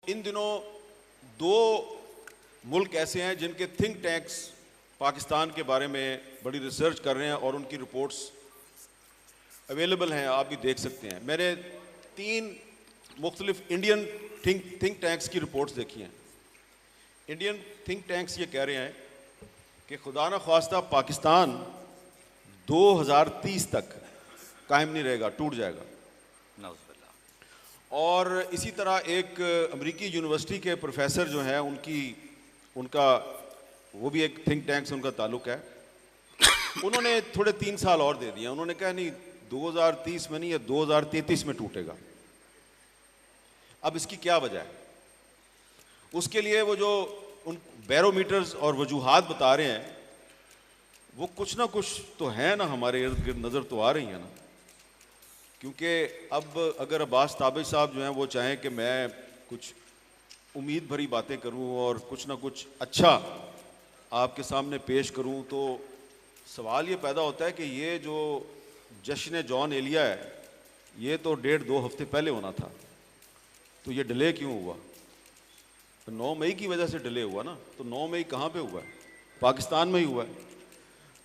इन दिनों दो मुल्क ऐसे हैं जिनके थिंक टैंक्स पाकिस्तान के बारे में बड़ी रिसर्च कर रहे हैं और उनकी रिपोर्ट्स अवेलेबल हैं, आप भी देख सकते हैं। मैंने 3 मुख्तलिफ इंडियन थिंक टैंक्स की रिपोर्ट्स देखी हैं। इंडियन थिंक टैंक्स ये कह रहे हैं कि खुदा न ख्वास्ता पाकिस्तान 2030 तक कायम नहीं रहेगा, टूट जाएगा। और इसी तरह एक अमेरिकी यूनिवर्सिटी के प्रोफेसर जो हैं उनका वो भी एक थिंक टैंक से उनका ताल्लुक है, उन्होंने थोड़े 3 साल और दे दिए। उन्होंने कहा नहीं 2030 में नहीं, या 2033 में टूटेगा। अब इसकी क्या वजह है? उसके लिए वो जो उन बैरोमीटर्स और वजूहात बता रहे हैं वो कुछ ना कुछ तो है ना, हमारे इर्द गिर्द नज़र तो आ रही है ना। क्योंकि अब अगर अब्बास ताबिश साहब जो हैं वो चाहें कि मैं कुछ उम्मीद भरी बातें करूं और कुछ ना कुछ अच्छा आपके सामने पेश करूं, तो सवाल ये पैदा होता है कि ये जो जश्न जॉन एलिया है ये तो 1.5-2 हफ्ते पहले होना था, तो ये डिले क्यों हुआ? तो 9 मई की वजह से डिले हुआ ना। तो 9 मई कहाँ पे हुआ है? पाकिस्तान में ही हुआ है।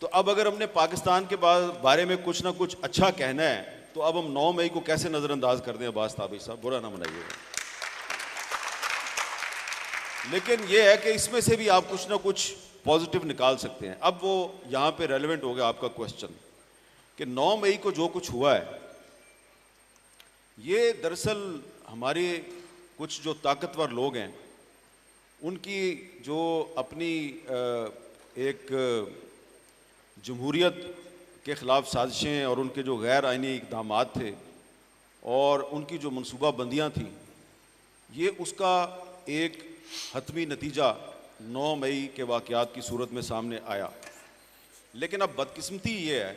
तो अब अगर हमने पाकिस्तान के बारे में कुछ ना कुछ अच्छा कहना है तो अब हम 9 मई को कैसे नज़रअंदाज कर दें? अब्बास ताबिश साहब, बुरा ना मनाइएगा, लेकिन ये है कि इसमें से भी आप कुछ ना कुछ पॉजिटिव निकाल सकते हैं। अब वो यहाँ पे रेलेवेंट हो गया आपका क्वेश्चन कि 9 मई को जो कुछ हुआ है ये दरअसल हमारे कुछ जो ताकतवर लोग हैं उनकी जो अपनी एक जमहूरियत के ख़िलाफ़ साजिशें और उनके जो गैर आइनी इक़दामात थे और उनकी जो मनसूबा बंदियाँ थी, ये उसका एक हतमी नतीजा 9 मई के वाक़यात की सूरत में सामने आया। लेकिन अब बदकिस्मती ये है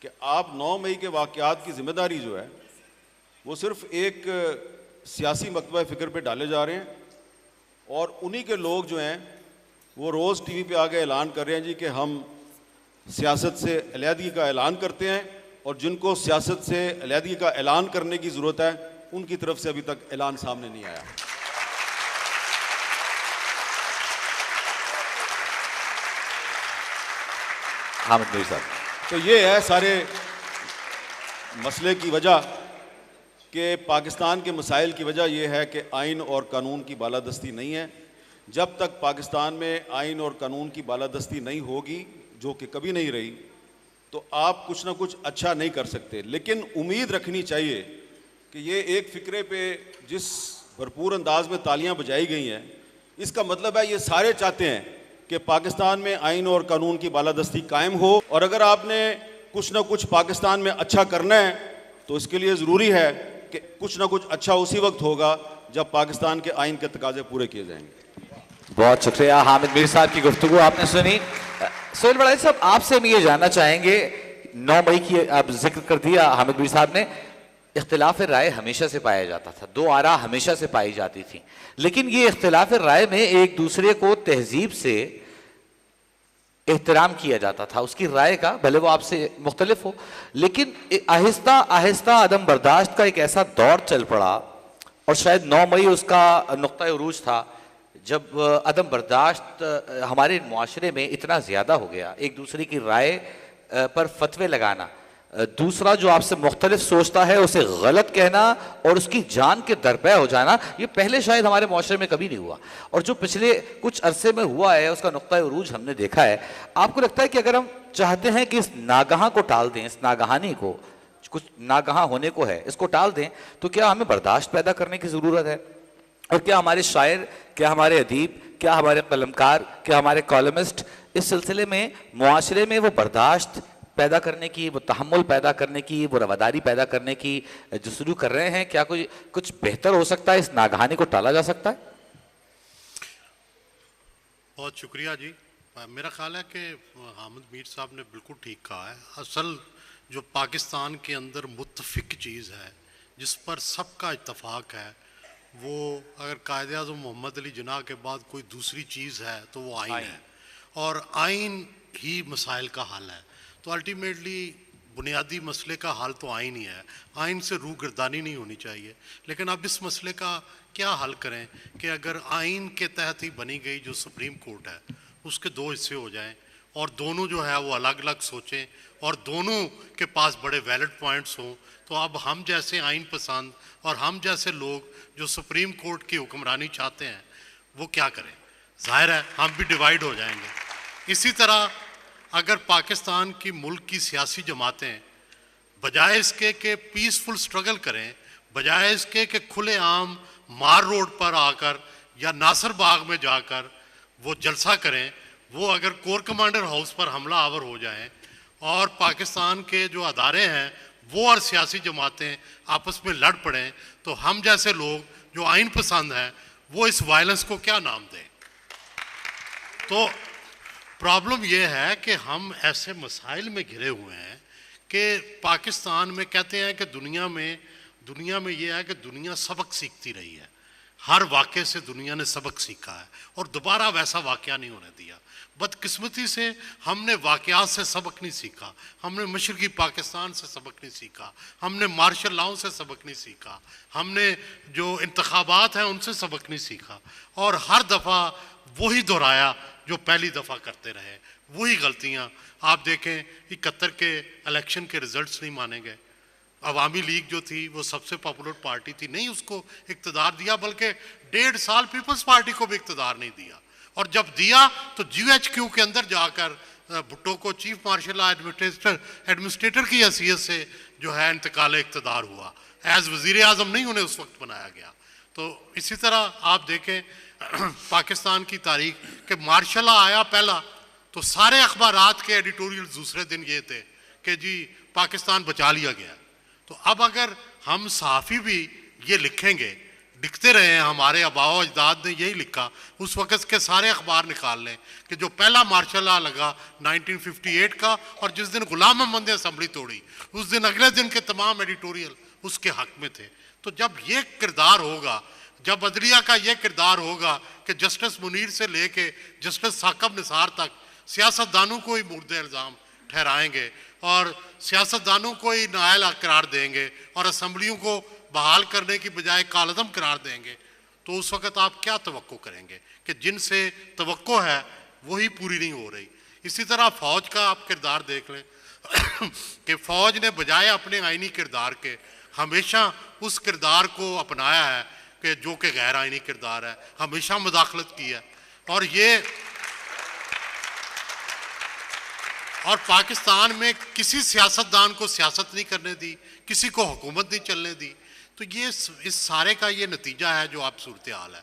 कि आप 9 मई के वाक़यात की ज़िम्मेदारी जो है वो सिर्फ़ एक सियासी मकतबा फ़िक्र पे डाले जा रहे हैं और उन्हीं के लोग जो हैं वो रोज़ टीवी पे आके ऐलान कर रहे हैं जी कि हम सियासत से अलहदगी का ऐलान करते हैं, और जिनको सियासत से अलहदगी का ऐलान करने की ज़रूरत है उनकी तरफ से अभी तक ऐलान सामने नहीं आया। हामिद मीर साहब, तो ये है सारे मसले की वजह कि पाकिस्तान के मसाइल की वजह यह है कि आइन और कानून की बालादस्ती नहीं है। जब तक पाकिस्तान में आइन और कानून की बालादस्ती नहीं होगी, जो कि कभी नहीं रही, तो आप कुछ ना कुछ अच्छा नहीं कर सकते। लेकिन उम्मीद रखनी चाहिए कि ये एक फ़िक्रे पे जिस भरपूर अंदाज में तालियां बजाई गई हैं, इसका मतलब है ये सारे चाहते हैं कि पाकिस्तान में आइन और कानून की बालादस्ती कायम हो। और अगर आपने कुछ ना कुछ पाकिस्तान में अच्छा करना है तो इसके लिए ज़रूरी है कि कुछ ना कुछ अच्छा उसी वक्त होगा जब पाकिस्तान के आइन के तकाजे पूरे किए जाएंगे। बहुत शुक्रिया हामिद मीर साहब की गुफ्तगू आपने सुनी। सोहेल बड़ाई साहब, आपसे हम ये जानना चाहेंगे, 9 मई की आप जिक्र कर दिया हामिद मीर साहब ने, इख्तिलाफ राय हमेशा से पाया जाता था, 2 आरा हमेशा से पाई जाती थी, लेकिन ये इख्तिलाफ राय में एक दूसरे को तहजीब से एहतराम किया जाता था, उसकी राय का, भले वो आपसे मुख्तलिफ हो, लेकिन आहिस्ता आहिस्ता अदम बर्दाश्त का एक ऐसा दौर चल पड़ा, और शायद 9 मई उसका नुक्ता उरूज था, जब अदम बर्दाश्त हमारे मुआशरे में इतना ज़्यादा हो गया, एक दूसरे की राय पर फतवे लगाना, दूसरा जो आपसे मुख्तलिफ सोचता है उसे गलत कहना और उसकी जान के दरपे हो जाना, ये पहले शायद हमारे मुआशरे में कभी नहीं हुआ, और जो पिछले कुछ अरसे में हुआ है उसका नुक्ता उरूज हमने देखा है। आपको लगता है कि अगर हम चाहते हैं कि इस नागहा को टाल दें, इस नागहानी को, कुछ नागहा होने को है, इसको टाल दें, तो क्या हमें बर्दाश्त पैदा करने की ज़रूरत है? और क्या हमारे शायर, क्या हमारे अदीब, क्या हमारे कलमकार, क्या हमारे कॉलमिस्ट इस सिलसिले में मुआशरे में वो बर्दाश्त पैदा करने की, वो तहम्मुल पैदा करने की, वो रवादारी पैदा करने की जस्तजू कर रहे हैं? क्या कोई कुछ बेहतर हो सकता है, इस नागहानी को टाला जा सकता है? बहुत शुक्रिया जी। मेरा ख्याल है कि हामिद मीर साहब ने बिल्कुल ठीक कहा है। असल जो पाकिस्तान के अंदर मुत्तफिक चीज़ है, जिस पर सबका इत्तफाक है, वो अगर कायद-ए-आज़म मोहम्मद अली जिन्ना के बाद कोई दूसरी चीज़ है तो वो आइन है, और आइन ही मसाइल का हल है। तो अल्टीमेटली बुनियादी मसले का हल तो आइन ही है, आइन से रूगर्दानी नहीं होनी चाहिए। लेकिन अब इस मसले का क्या हल करें कि अगर आइन के तहत ही बनी गई जो सुप्रीम कोर्ट है उसके दो हिस्से हो जाएं और दोनों जो है वो अलग अलग सोचें और दोनों के पास बड़े वैलिड पॉइंट्स हों, तो अब हम जैसे आइन पसंद और हम जैसे लोग जो सुप्रीम कोर्ट की हुक्मरानी चाहते हैं वो क्या करें? जाहिर है हम भी डिवाइड हो जाएंगे। इसी तरह अगर पाकिस्तान की मुल्क की सियासी जमातें बजाय इसके कि पीसफुल स्ट्रगल करें, बजाय इसके कि खुलेआम मार रोड पर आकर या नासर बाग में जाकर वो जलसा करें, वो अगर कोर कमांडर हाउस पर हमला आवर हो जाएं और पाकिस्तान के जो अदारे हैं वो और सियासी जमातें आपस में लड़ पड़ें, तो हम जैसे लोग जो आइन पसंद हैं वो इस वायलेंस को क्या नाम दें? तो प्रॉब्लम ये है कि हम ऐसे मसाइल में घिरे हुए हैं कि पाकिस्तान में कहते हैं कि दुनिया में ये है कि दुनिया सबक सीखती रही है, हर वाक़े से दुनिया ने सबक सीखा है और दोबारा वैसा वाक़या नहीं होने दिया। बदकिस्मती से हमने वाक़यात से सबक नहीं सीखा, हमने मशरक़ी पाकिस्तान से सबक नहीं सीखा, हमने मार्शल लॉ से सबक नहीं सीखा, हमने जो इंतखाबात हैं उनसे सबक नहीं सीखा और हर दफ़ा वही दोहराया जो पहली दफ़ा करते रहे, वही गलतियाँ। आप देखें 71 के इलेक्शन के रिजल्ट्स नहीं माने गए, अवामी लीग जो थी वो सबसे पॉपुलर पार्टी थी, नहीं उसको इक़्तिदार दिया, बल्कि 1.5 साल पीपल्स पार्टी को भी इक़्तिदार नहीं दिया और जब दिया तो GHQ के अंदर जाकर भुट्टो को चीफ मार्शल एडमिनिस्ट्रेटर की हैसियत से जो है इंतकाल इक़्तिदार हुआ, एज वज़ीर आज़म नहीं उन्हें उस वक्त बनाया गया। तो इसी तरह आप देखें पाकिस्तान की तारीख के मार्शल लॉ आया पहला तो सारे अखबारात के एडिटोरियल दूसरे दिन ये थे कि जी पाकिस्तान बचा लिया गया। तो अब अगर हम सहाफ़ी भी ये लिखेंगे, लिखते रहे हैं, हमारे आबाओ अजदाद ने यही लिखा, उस वक़्त के सारे अखबार निकाल लें कि जो पहला मार्शल लॉ लगा 1958 का और जिस दिन गुलाम मोहम्मद ने असम्बली तोड़ी उस दिन अगले दिन के तमाम एडिटोरियल उसके हक़ में थे। तो जब ये किरदार होगा, जब अदलिया का ये किरदार होगा कि जस्टिस मुनीर से लेके जस्टिस साकब निसार तक सियासतदानों को ही मुर्द इल्ज़ाम ठहराएंगे और सियासतदानों को ही नाअहल करार देंगे और असम्बलियों को बहाल करने की बजाय कालअदम करार देंगे, तो उस वक़्त आप क्या तवक्को करेंगे कि जिनसे तवक्को है वही पूरी नहीं हो रही। इसी तरह फ़ौज का आप किरदार देख लें कि फ़ौज ने बजाय अपने आइनी किरदार के हमेशा उस किरदार को अपनाया है कि जो कि गैर आइनी किरदार है, हमेशा मुदाखलत की है और पाकिस्तान में किसी सियासतदान को सियासत नहीं करने दी, किसी को हुकूमत नहीं चलने दी। तो ये इस सारे का ये नतीजा है जो आप सूरत हाल है।